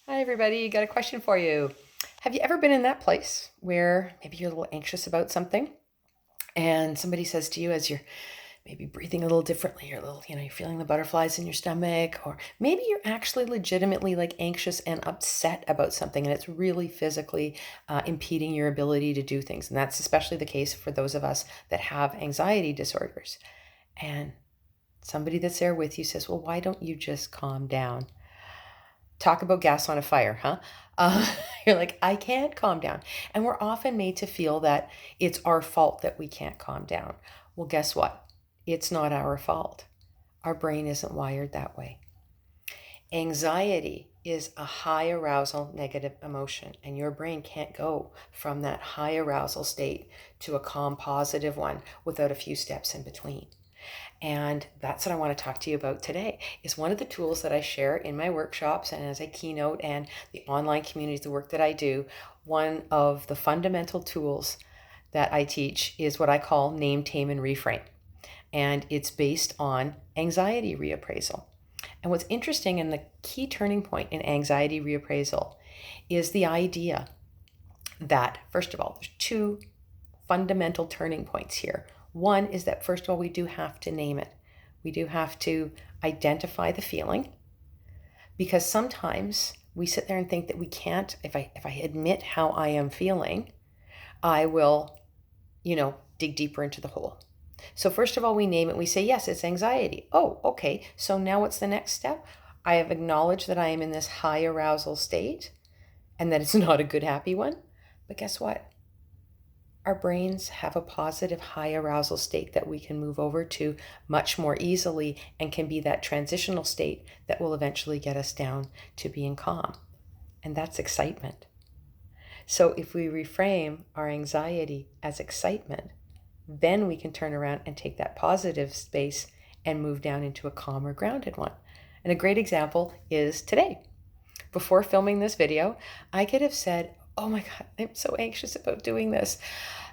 Hi, everybody. Got a question for you. Have you ever been in that place where maybe you're a little anxious about something and somebody says to you as you're maybe breathing a little differently, you're a little, you're feeling the butterflies in your stomach, or maybe you're actually legitimately like anxious and upset about something and it's really physically impeding your ability to do things. And that's especially the case for those of us that have anxiety disorders. And somebody that's there with you says, well, why don't you just calm down? Talk about gas on a fire, huh? You're like, I can't calm down. And we're often made to feel that it's our fault that we can't calm down. Well, guess what? It's not our fault. Our brain isn't wired that way. Anxiety is a high arousal negative emotion, and your brain can't go from that high arousal state to a calm positive one without a few steps in between. And that's what I want to talk to you about today is one of the tools that I share in my workshops and as a keynote and the online communities, the work that I do. One of the fundamental tools that I teach is what I call name, tame, and reframe. And it's based on anxiety reappraisal. And what's interesting and the key turning point in anxiety reappraisal is the idea that, first of all, there's two fundamental turning points here. One is that, first of all, we do have to name it. We do have to identify the feeling, because sometimes we sit there and think that we can't, if I admit how I am feeling, I will, dig deeper into the hole. So first of all, we name it. We say, yes, it's anxiety. Oh, okay. So now what's the next step? I have acknowledged that I am in this high arousal state and that it's not a good, happy one. But guess what? Our brains have a positive high arousal state that we can move over to much more easily and can be that transitional state that will eventually get us down to being calm. And that's excitement. So if we reframe our anxiety as excitement, then we can turn around and take that positive space and move down into a calmer, grounded one. And a great example is today. Before filming this video, I could have said, oh my God, I'm so anxious about doing this.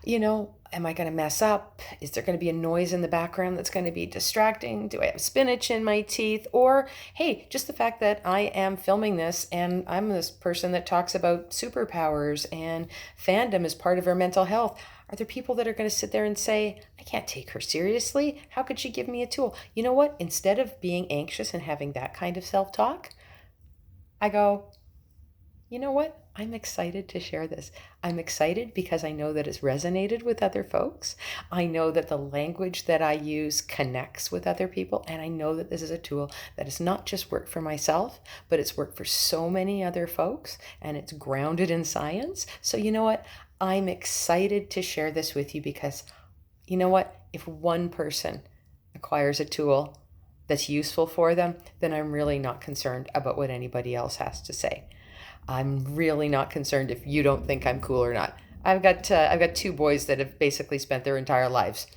Am I going to mess up? Is there going to be a noise in the background that's going to be distracting? Do I have spinach in my teeth? Or, hey, just the fact that I am filming this and I'm this person that talks about superpowers and fandom as part of our mental health. Are there people that are going to sit there and say, I can't take her seriously? How could she give me a tool? You know what? Instead of being anxious and having that kind of self-talk, I go, you know what? I'm excited to share this. I'm excited because I know that it's resonated with other folks. I know that the language that I use connects with other people. And I know that this is a tool that has not just worked for myself, but it's worked for so many other folks and it's grounded in science. So you know what? I'm excited to share this with you because you know what? If one person acquires a tool that's useful for them, then I'm really not concerned about what anybody else has to say. I'm really not concerned if you don't think I'm cool or not. I've got two boys that have basically spent their entire lives,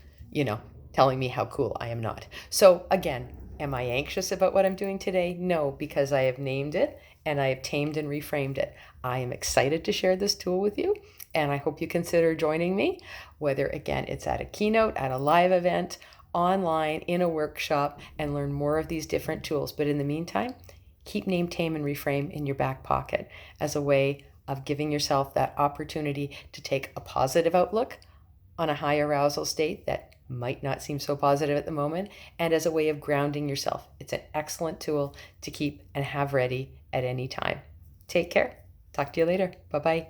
telling me how cool I am not. So again, am I anxious about what I'm doing today? No, because I have named it and I have tamed and reframed it. I am excited to share this tool with you, and I hope you consider joining me, whether again it's at a keynote, at a live event, online, in a workshop, and learn more of these different tools. But in the meantime, keep name, tame, and reframe in your back pocket as a way of giving yourself that opportunity to take a positive outlook on a high arousal state that might not seem so positive at the moment, and as a way of grounding yourself. It's an excellent tool to keep and have ready at any time. Take care. Talk to you later. Bye-bye.